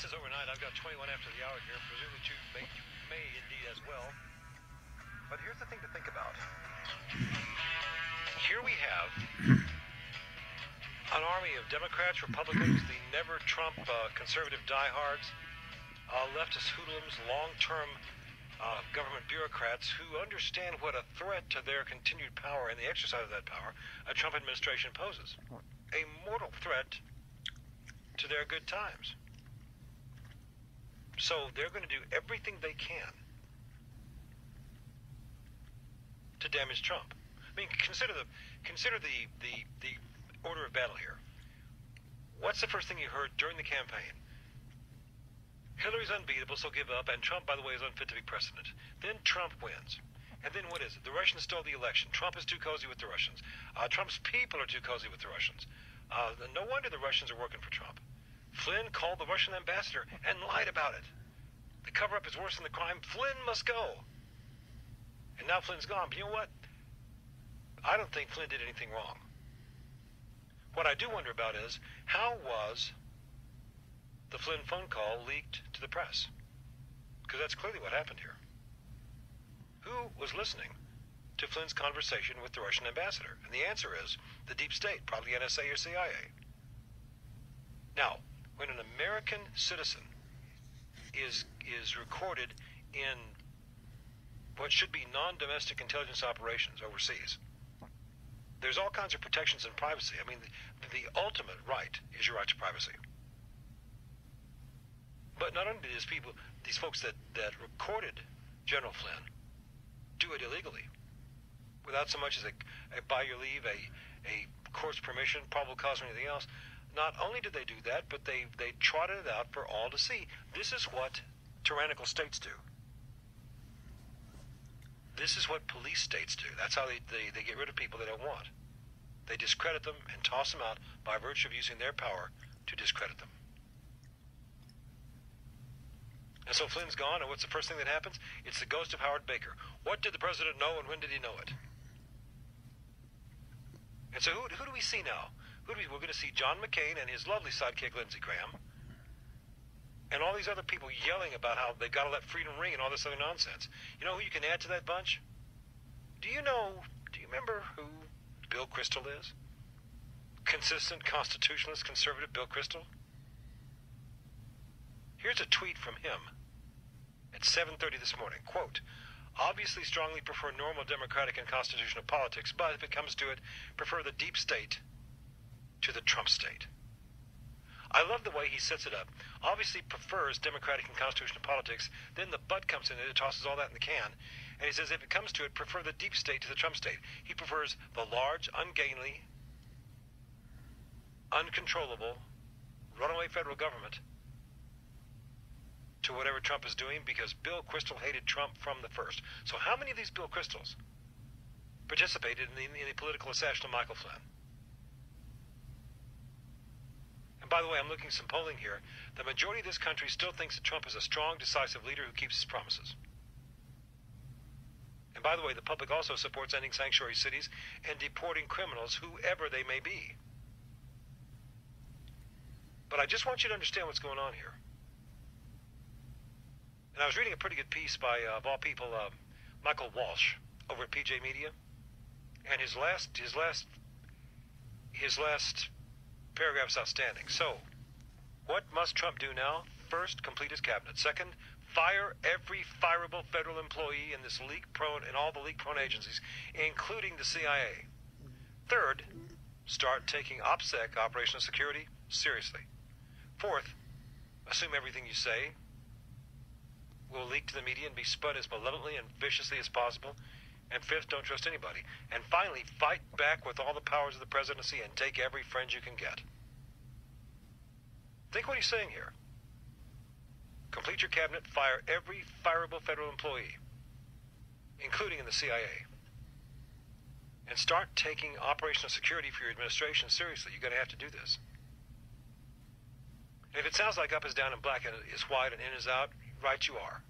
says overnight. I've got 21 after the hour here. Presumably you may indeed as well. But here's the thing to think about. Here we have an army of Democrats, Republicans, the never-Trump conservative diehards, leftist hoodlums, long-term government bureaucrats who understand what a threat to their continued power and the exercise of that power a Trump administration poses. A mortal threat to their good times. So they're going to do everything they can to damage Trump. I mean, consider the order of battle here. What's the first thing you heard during the campaign? Hillary's unbeatable, so give up, and Trump, by the way, is unfit to be president. Then Trump wins. And then what is it? The Russians stole the election. Trump is too cozy with the Russians. Trump's people are too cozy with the Russians. No wonder the Russians are working for Trump. Flynn called the Russian ambassador and lied about it. The cover-up is worse than the crime. Flynn must go. And now Flynn's gone. But you know what? I don't think Flynn did anything wrong. What I do wonder about is, how was the Flynn phone call leaked to the press? Because that's clearly what happened here. Who was listening to Flynn's conversation with the Russian ambassador? And the answer is the deep state, probably NSA or CIA. Now, when an American citizen is recorded in what should be non-domestic intelligence operations overseas, there's all kinds of protections and privacy. I mean, the ultimate right is your right to privacy. But not only do these folks that recorded General Flynn do it illegally, without so much as a by your leave, a court's permission, probable cause, or anything else. Not only did they do that, but they trotted it out for all to see. This is what tyrannical states do. This is what police states do. That's how they get rid of people they don't want. They discredit them and toss them out by virtue of using their power to discredit them. And so Flynn's gone, and what's the first thing that happens? It's the ghost of Howard Baker. What did the president know, and when did he know it? And so who do we see now? We're going to see John McCain and his lovely sidekick, Lindsey Graham, and all these other people yelling about how they've got to let freedom ring and all this other nonsense. You know who you can add to that bunch? Do you remember who Bill Kristol is? Consistent, constitutionalist, conservative Bill Kristol? Here's a tweet from him at 7:30 this morning. Quote, obviously strongly prefer normal democratic and constitutional politics, but if it comes to it, prefer the deep state to the Trump state. I love the way he sets it up. Obviously prefers democratic and constitutional politics, then the but comes in and it tosses all that in the can, and he says if it comes to it, prefer the deep state to the Trump state. He prefers the large, ungainly, uncontrollable, runaway federal government to whatever Trump is doing, because Bill Kristol hated Trump from the first. So how many of these Bill Kristols participated in the political assassination of Michael Flynn? And by the way, I'm looking at some polling here. The majority of this country still thinks that Trump is a strong, decisive leader who keeps his promises. And by the way, the public also supports ending sanctuary cities and deporting criminals, whoever they may be. But I just want you to understand what's going on here. And I was reading a pretty good piece by, of all people, Michael Walsh over at PJ Media, and his last paragraph's outstanding. So, what must Trump do now? First, complete his cabinet. Second, fire every fireable federal employee in this leak-prone and all the leak-prone agencies, including the CIA. Third, start taking OPSEC, operational security, seriously. Fourth, assume everything you say will leak to the media and be spun as malevolently and viciously as possible. And fifth, don't trust anybody. And finally, fight back with all the powers of the presidency and take every friend you can get. Think what he's saying here. Complete your cabinet, fire every fireable federal employee, including in the CIA. And start taking operational security for your administration seriously. You're going to have to do this. And if it sounds like up is down and black and is white and in is out, right you are.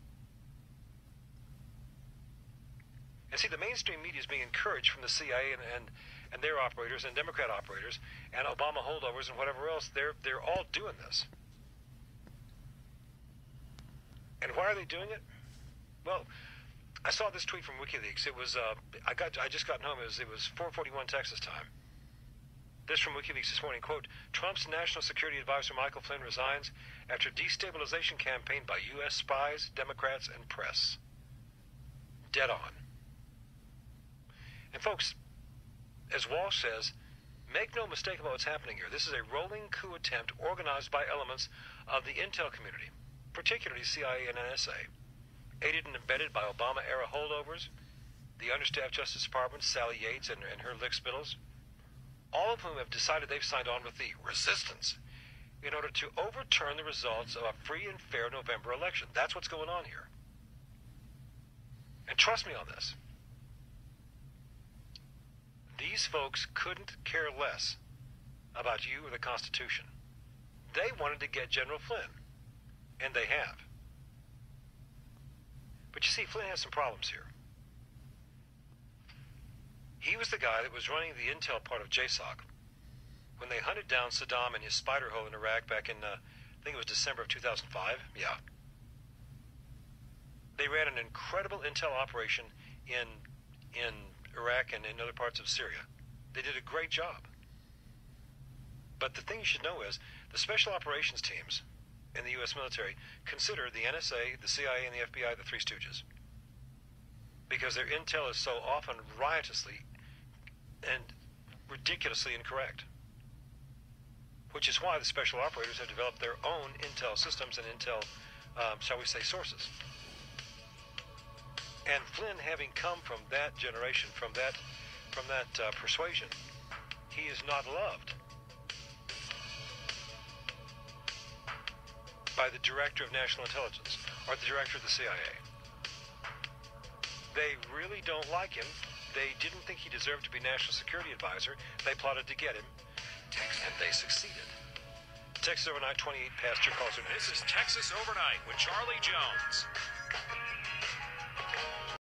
And see, the mainstream media is being encouraged from the CIA and their operators and Democrat operators and Obama holdovers and whatever else. They're all doing this. And why are they doing it? Well, I saw this tweet from WikiLeaks. It was I just gotten home. It was 4:41 Texas time. This from WikiLeaks this morning, quote, Trump's National Security Advisor Michael Flynn resigns after destabilization campaign by U.S. spies, Democrats, and press. Dead on. And folks, as Walsh says, make no mistake about what's happening here. This is a rolling coup attempt organized by elements of the intel community, particularly CIA and NSA, aided and abetted by Obama-era holdovers, the understaffed Justice Department, Sally Yates and her lickspittles, all of whom have decided they've signed on with the resistance in order to overturn the results of a free and fair November election. That's what's going on here. And trust me on this. These folks couldn't care less about you or the Constitution. They wanted to get General Flynn, and they have. But you see, Flynn has some problems here. He was the guy that was running the intel part of JSOC when they hunted down Saddam in his spider hole in Iraq back in, I think it was December of 2005. Yeah. They ran an incredible intel operation in Iraq and in other parts of Syria. They did a great job. But the thing you should know is the special operations teams in the U.S. military consider the NSA, the CIA, and the FBI the Three Stooges. Because their intel is so often riotously and ridiculously incorrect. Which is why the special operators have developed their own intel systems and intel, shall we say, sources. And Flynn, having come from that generation, from that persuasion, he is not loved by the Director of National Intelligence or the Director of the CIA. They really don't like him. They didn't think he deserved to be National Security Advisor. They plotted to get him, and they succeeded. Texas Overnight, 28 past your calls. This is Texas Overnight with Charlie Jones.